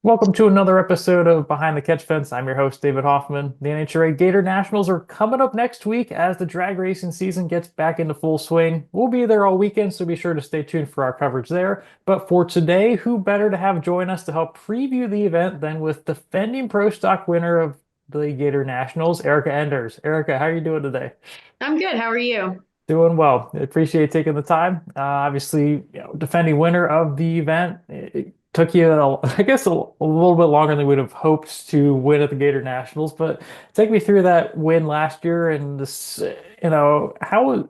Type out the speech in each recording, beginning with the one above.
Welcome to another episode of Behind the Catch Fence. I'm your host, David Hoffman. The NHRA Gator Nationals are coming up next week as the drag racing season gets back into full swing. We'll be there all weekend, so be sure to stay tuned for our coverage there. But for today, who better to have join us to help preview the event than with defending Pro Stock winner of the Gator Nationals, Erica Enders. Erica, how are you doing today? I'm good. How are you? Doing well. I appreciate taking the time. Obviously, defending winner of the event. It took you, I guess, a little bit longer than we would have hoped to win at the Gator Nationals. But take me through that win last year and this, how,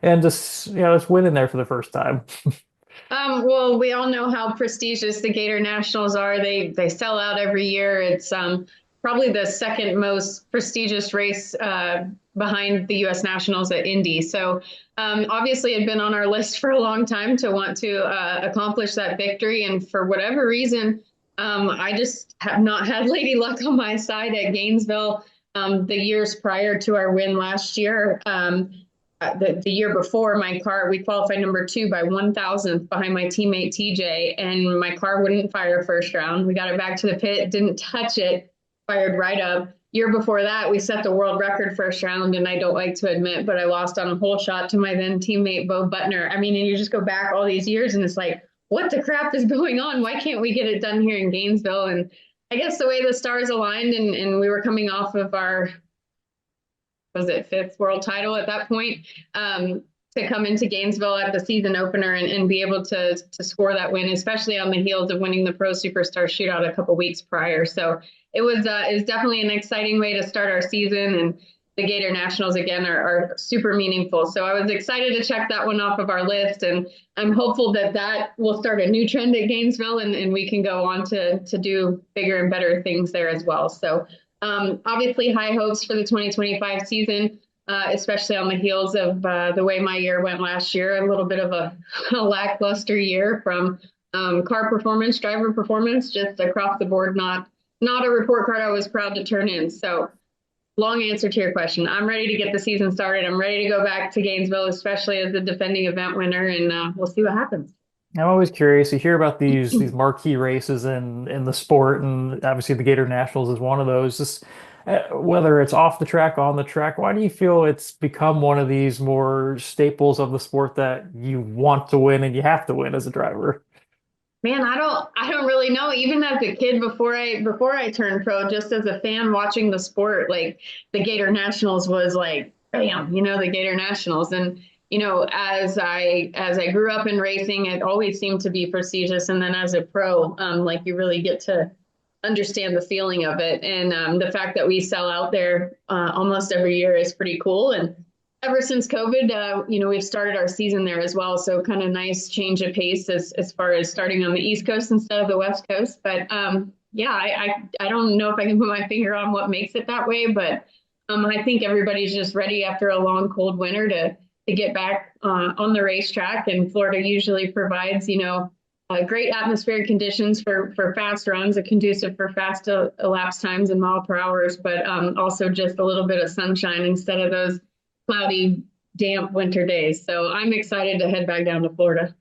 and just, just winning there for the first time. Well, we all know how prestigious the Gator Nationals are. They sell out every year. It's probably the second most prestigious race behind the U.S. Nationals at Indy. So obviously, it had been on our list for a long time to want to accomplish that victory. And for whatever reason, I just have not had Lady Luck on my side at Gainesville the years prior to our win last year. The year before, my car, we qualified number two by 1,000th behind my teammate TJ, and my car wouldn't fire first round. We got it back to the pit, didn't touch it, fired right up. Year before that, we set the world record first round, and I don't like to admit, but I lost on a hole shot to my then teammate Bo Butner. I mean, and you just go back all these years, and it's like, what the crap is going on? Why can't we get it done here in Gainesville? And I guess the way the stars aligned, and we were coming off of our was it fifth world title at that point, to come into Gainesville at the season opener and be able to score that win, especially on the heels of winning the Pro Superstar Shootout a couple weeks prior. So it was definitely an exciting way to start our season, and the Gator Nationals again are super meaningful. So I was excited to check that one off of our list, and I'm hopeful that that will start a new trend at Gainesville, and we can go on to do bigger and better things there as well. So obviously, high hopes for the 2025 season, especially on the heels of the way my year went last year. A little bit of a lackluster year from car performance, driver performance, just across the board. Not a report card I was proud to turn in. So, long answer to your question. I'm ready to get the season started. I'm ready to go back to Gainesville, especially as the defending event winner, and we'll see what happens. I'm always curious. You hear about these marquee races in the sport, and obviously the Gator Nationals is one of those. Just whether it's off the track, on the track, why do you feel it's become one of these more staples of the sport that you want to win and you have to win as a driver? Man, I don't really know. Even as a kid before I turned pro, just as a fan watching the sport, like the Gator Nationals was like, bam, the Gator Nationals. And, as I grew up in racing, it always seemed to be prestigious. And then as a pro, like you really get to understand the feeling of it. And the fact that we sell out there almost every year is pretty cool. And ever since COVID, we've started our season there as well. So kind of nice change of pace as far as starting on the East Coast instead of the West Coast. But yeah, I don't know if I can put my finger on what makes it that way, but I think everybody's just ready after a long, cold winter to get back on the racetrack. And Florida usually provides, great atmospheric conditions for fast runs, are conducive for fast elapsed times and mile per hours, but also just a little bit of sunshine instead of those cloudy, damp winter days. So I'm excited to head back down to Florida.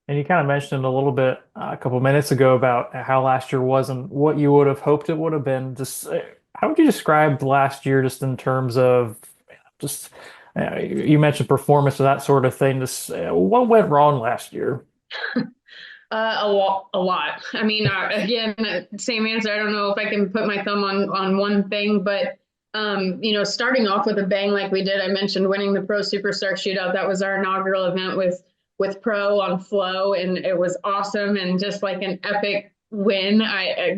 And you kind of mentioned a little bit a couple minutes ago about how last year was and what you would have hoped it would have been. Just how would you describe last year, just in terms of just you mentioned performance and that sort of thing. Just what went wrong last year? A lot. I mean, again, same answer. I don't know if I can put my thumb on one thing, but starting off with a bang like we did, I mentioned winning the Pro Superstar Shootout. That was our inaugural event with Pro on Flow, and it was awesome and just like an epic win.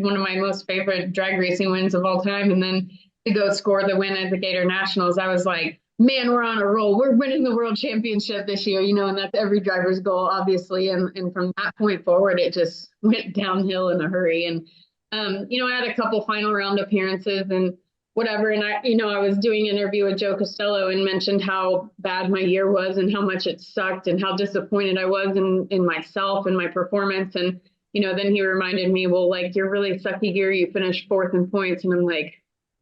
One of my most favorite drag racing wins of all time, and then to go score the win at the Gator Nationals, I was like, man, we're on a roll. We're winning the world championship this year, and that's every driver's goal, obviously. And from that point forward, it just went downhill in a hurry. And, I had a couple final round appearances and whatever. And I was doing an interview with Joe Costello and mentioned how bad my year was and how much it sucked and how disappointed I was in myself and my performance. And, then he reminded me, well, like, your really sucky year, you finished fourth in points. And I'm like,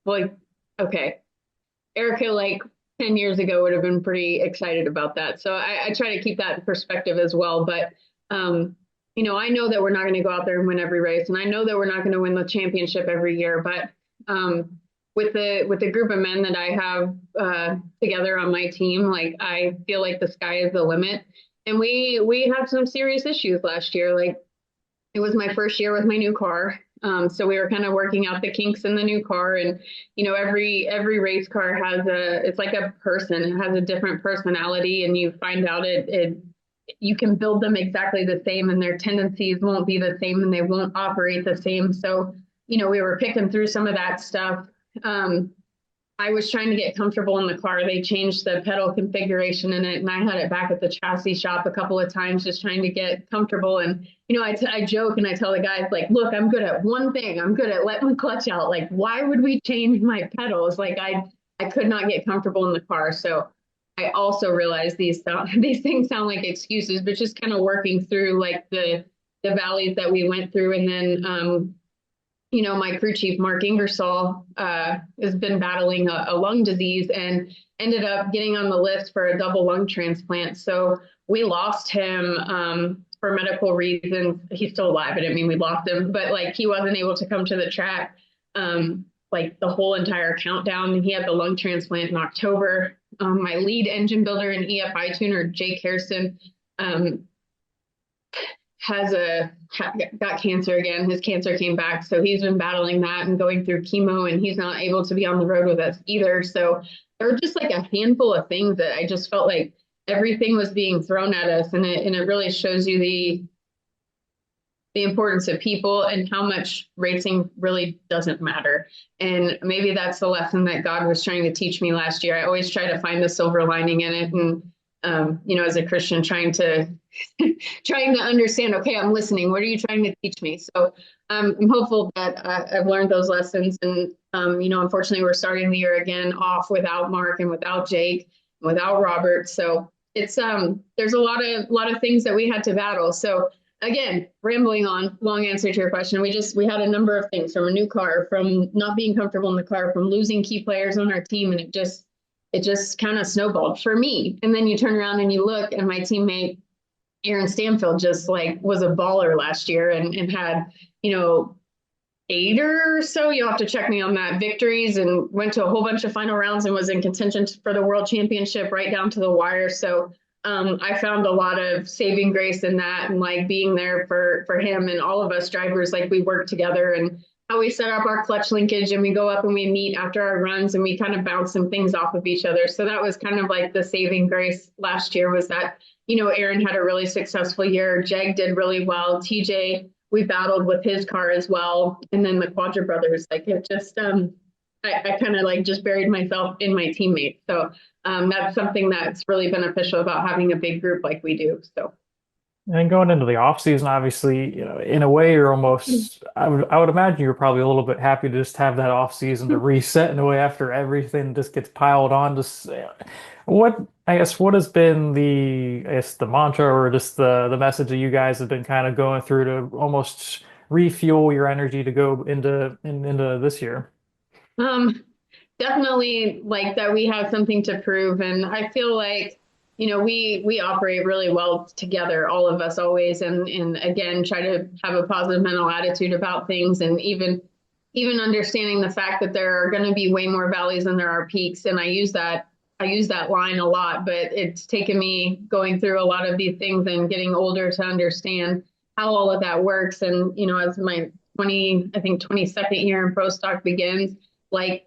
well, okay. Erica, like, 10 years ago would have been pretty excited about that. So I try to keep that in perspective as well. But I know that we're not going to go out there and win every race, and I know that we're not going to win the championship every year. But with the group of men that I have together on my team, like I feel like the sky is the limit. And we had some serious issues last year. Like it was my first year with my new car. So we were kind of working out the kinks in the new car, and every race car it's like a person. It has a different personality, and you find out it you can build them exactly the same, and their tendencies won't be the same, and they won't operate the same. So we were picking through some of that stuff. Um, I was trying to get comfortable in the car. They changed the pedal configuration in it, and I had it back at the chassis shop a couple of times, just trying to get comfortable. And I joke and I tell the guys, like, look, I'm good at one thing. I'm good at letting the clutch out. Like, why would we change my pedals? Like, I could not get comfortable in the car. So I also realized these things sound like excuses, but just kind of working through like the valleys that we went through, and then my crew chief, Mark Ingersoll, has been battling a lung disease and ended up getting on the list for a double lung transplant. So we lost him for medical reasons. He's still alive. I didn't mean we lost him, but like he wasn't able to come to the track like the whole entire countdown. He had the lung transplant in October. My lead engine builder and EFI tuner, Jake Hairston, got cancer again. His cancer came back, so he's been battling that and going through chemo, and he's not able to be on the road with us either. So there were just like a handful of things that I just felt like everything was being thrown at us, and it really shows you the importance of people and how much racing really doesn't matter. And maybe that's the lesson that God was trying to teach me last year. I always try to find the silver lining in it, and as a Christian, trying to understand, okay, I'm listening. What are you trying to teach me? So I'm hopeful that I've learned those lessons. And, unfortunately, we're starting the year again off without Mark and without Jake, and without Robert. So it's there's a lot of things that we had to battle. So again, rambling on, long answer to your question. We had a number of things, from a new car, from not being comfortable in the car, from losing key players on our team, and it just kind of snowballed for me. And then you turn around and you look, and my teammate Aaron Stanfield just like was a baller last year and had, 8 or so, you'll have to check me on that, victories, and went to a whole bunch of final rounds and was in contention for the world championship right down to the wire. So I found a lot of saving grace in that, and like being there for him and all of us drivers. Like we work together, and how we set up our clutch linkage, and we go up and we meet after our runs, and we kind of bounce some things off of each other. So that was kind of like the saving grace last year, was that, Aaron had a really successful year. Jeg did really well. TJ, we battled with his car as well. And then the Quadra brothers, like it just, I kind of like just buried myself in my teammates. So that's something that's really beneficial about having a big group like we do. So. And going into the off season, obviously, in a way, you're almost, I would imagine you're probably a little bit happy to just have that off season to reset in a way after everything just gets piled on. Just what has been the mantra, or just the message that you guys have been kind of going through to almost refuel your energy to go into this year? Um, Definitely like that we have something to prove. And I feel like, we operate really well together, all of us always, and again, try to have a positive mental attitude about things, and even understanding the fact that there are going to be way more valleys than there are peaks. And I use that line a lot, but it's taken me going through a lot of these things and getting older to understand how all of that works. And, as my 22nd year in Pro Stock begins, like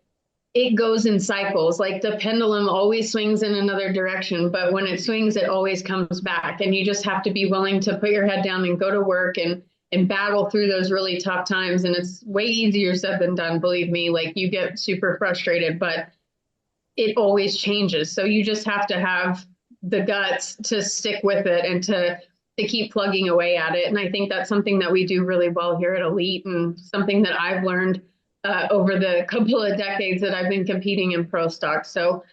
it goes in cycles. Like the pendulum always swings in another direction, but when it swings, it always comes back. And you just have to be willing to put your head down and go to work and battle through those really tough times. And it's way easier said than done, believe me. Like you get super frustrated, but it always changes. So you just have to have the guts to stick with it and to keep plugging away at it. And I think that's something that we do really well here at Elite, and something that I've learned over the couple of decades that I've been competing in Pro Stock. So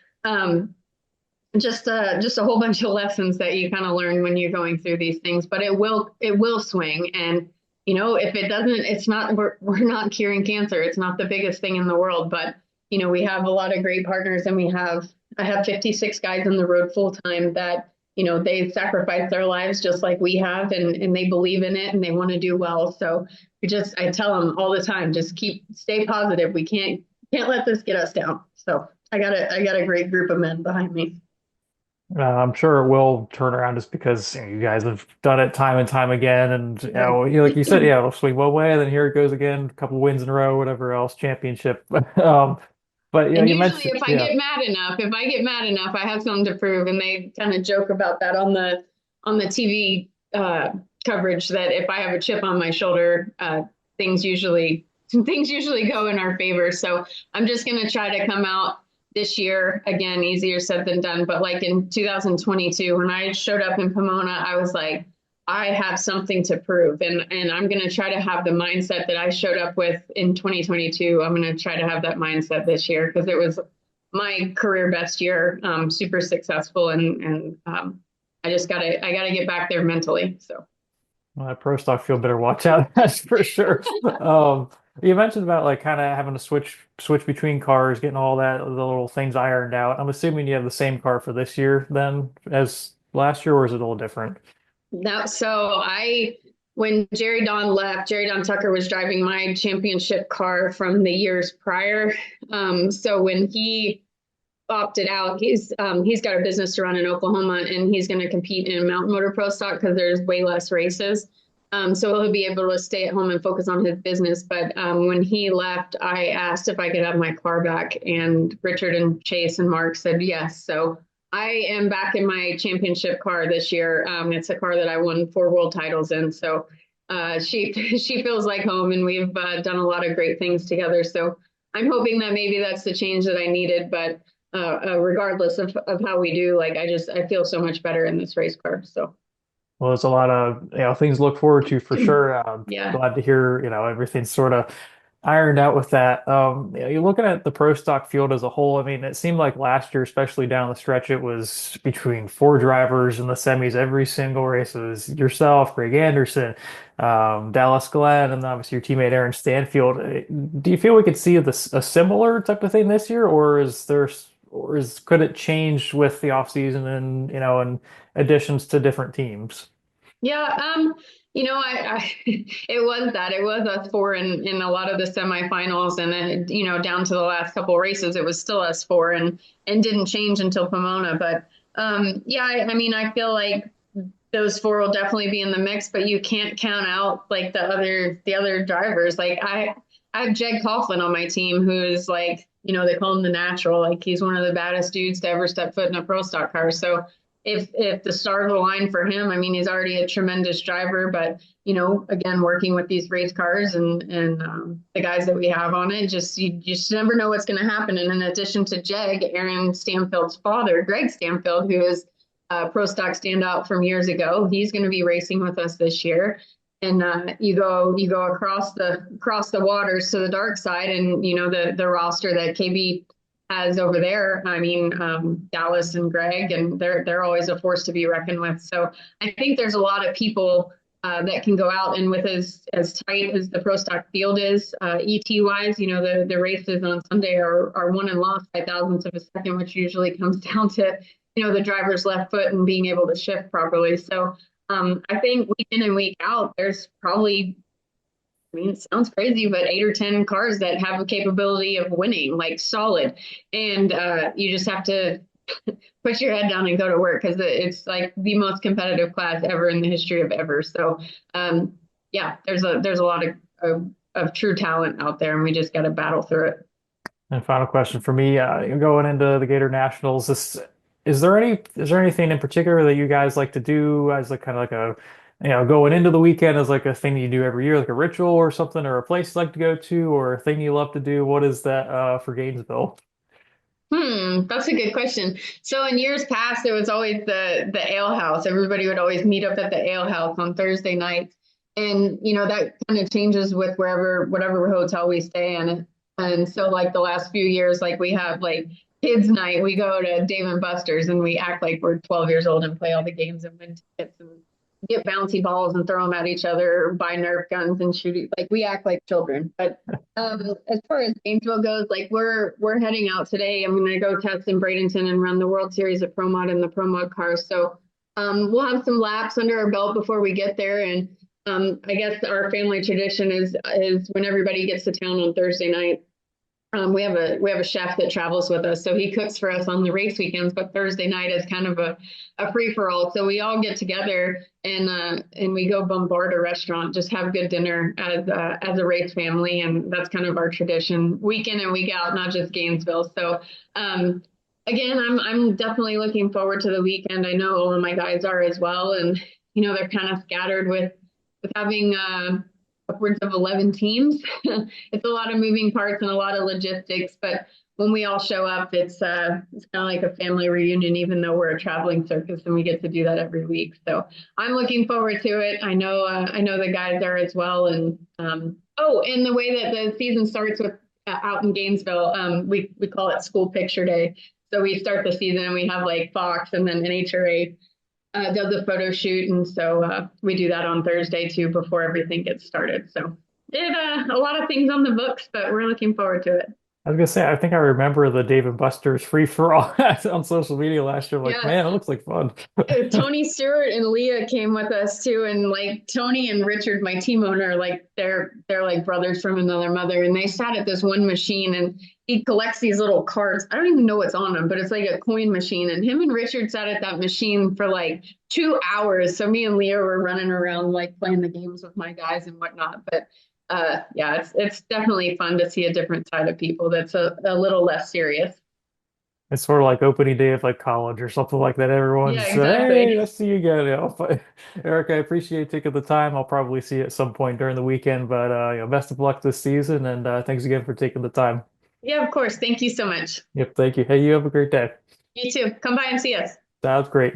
just a whole bunch of lessons that you kind of learn when you're going through these things, but it will swing. And, if it doesn't, it's not, we're not curing cancer. It's not the biggest thing in the world, but, we have a lot of great partners, and I have 56 guys on the road full time that, they sacrificed their lives just like we have, and they believe in it and they want to do well. So I tell them all the time, just stay positive. We can't let this get us down. So I got a great group of men behind me. I'm sure it will turn around just because you guys have done it time and time again. And like you said, yeah, it'll swing one way, and then here it goes again, a couple wins in a row, whatever else, championship. But And you usually mentioned, yeah. if I get mad enough, I have something to prove. And they kind of joke about that on the TV coverage, that if I have a chip on my shoulder, things usually things usually go in our favor. So I'm just gonna try to come out this year, again, easier said than done. But like in 2022, when I showed up in Pomona, I was like, I have something to prove, and I'm going to try to have the mindset that I showed up with in 2022. I'm going to try to have that mindset this year, because it was my career best year, super successful, and I gotta get back there mentally. So. Well, that pro stock field better watch out, that's for sure. You mentioned about like kind of having to switch between cars, getting all that the little things ironed out. I'm assuming you have the same car for this year then as last year, or is it a little different? When Jerry Don Tucker was driving my championship car from the years prior. So when he opted out, he's got a business to run in Oklahoma, and he's going to compete in Mountain Motor Pro Stock because there's way less races. So he'll be able to stay at home and focus on his business. But when he left, I asked if I could have my car back, and Richard and Chase and Mark said yes. So I am back in my championship car this year. It's a car that I won 4 world titles in. So she feels like home, and we've done a lot of great things together. So I'm hoping that maybe that's the change that I needed. But regardless of how we do, like I feel so much better in this race car. So Well, it's a lot of things to look forward to for sure. yeah. Glad to hear everything's sort of ironed out with that. You're looking at the pro stock field as a whole. I mean, it seemed like last year, especially down the stretch, it was between 4 drivers in the semis every single race. It was yourself, Greg Anderson, Dallas Glenn, and obviously your teammate Aaron Stanfield. Do you feel we could see a similar type of thing this year, or could it change with the off season and additions to different teams? Yeah, I it was us four in a lot of the semifinals, and then down to the last couple races, it was still us four, and didn't change until Pomona. But yeah, I mean, I feel like those four will definitely be in the mix, but you can't count out like the other drivers. Like I have Jed Coughlin on my team, who is like, they call him the natural. Like he's one of the baddest dudes to ever step foot in a pro stock car. So if the stars align for him, I mean, he's already a tremendous driver, but again, working with these race cars and the guys that we have on it, you just never know what's going to happen. And in addition to Jeg, Aaron Stanfield's father, Greg Stanfield, who is a pro stock standout from years ago, he's going to be racing with us this year. And you go across the waters to the dark side, and the roster that KB has over there. I mean, Dallas and Greg, and they're always a force to be reckoned with. So I think there's a lot of people that can go out, and with as tight as the pro stock field is, ET wise, the races on Sunday are won and lost by thousandths of a second, which usually comes down to the driver's left foot and being able to shift properly. So I think week in and week out, there's probably, I mean, it sounds crazy, but 8 or 10 cars that have a capability of winning, like solid. And you just have to put your head down and go to work, because it's like the most competitive class ever in the history of ever. So yeah, there's a lot of true talent out there, and we just got to battle through it. And final question for me, going into the Gator Nationals, is there anything in particular that you guys like to do as like kind of like going into the weekend as like a thing you do every year, like a ritual or something, or a place you like to go to, or a thing you love to do? What is that for Gainesville? That's a good question. So in years past, there was always the ale house. Everybody would always meet up at the ale house on Thursday nights. And that kind of changes with whatever hotel we stay in. And so like the last few years, like we have like kids night, we go to Dave and Buster's, and we act like we're 12 years old and play all the games and win tickets and get bouncy balls and throw them at each other, or buy Nerf guns and shoot it. Like we act like children. But as far as Gainesville goes, like we're heading out today. I'm going to go test in Bradenton and run the World Series of Pro Mod in the Pro Mod cars. So We'll have some laps under our belt before we get there, and I guess our family tradition is when everybody gets to town on Thursday night. We have a chef that travels with us, so he cooks for us on the race weekends. But Thursday night is kind of a free for all. So we all get together and we go bombard a restaurant, just have good dinner as a race family, and that's kind of our tradition, week in and week out, not just Gainesville. So again, I'm definitely looking forward to the weekend. I know all of my guys are as well, and they're kind of scattered with having upwards of 11 teams. It's a lot of moving parts and a lot of logistics, but when we all show up, it's kind of like a family reunion, even though we're a traveling circus and we get to do that every week. So I'm looking forward to it. I know the guys are as well. And and the way that the season starts with out in Gainesville, we call it School Picture Day. So we start the season and we have like Fox and then NHRA does a photo shoot, and so we do that on Thursday too before everything gets started. So a lot of things on the books, but we're looking forward to it. I was gonna say, I think I remember the Dave and Buster's free for all on social media last year. I'm like, Yeah, man, it looks like fun. Tony Stewart and Leah came with us too, and like Tony and Richard, my team owner, like they're like brothers from another mother, and they sat at this one machine, and he collects these little cards. I don't even know what's on them, but it's like a coin machine, and him and Richard sat at that machine for like 2 hours. So me and Leah were running around like playing the games with my guys and whatnot. But yeah, it's definitely fun to see a different side of people that's a little less serious. It's sort of like opening day of like college or something like that. Yeah, Everyone's, hey, exactly. let's see you again. But Eric, I appreciate taking the time. I'll probably see you at some point during the weekend, but best of luck this season, and thanks again for taking the time. Yeah, of course. Thank you so much. Yep, thank you. Hey, you have a great day. You too. Come by and see us. Sounds great.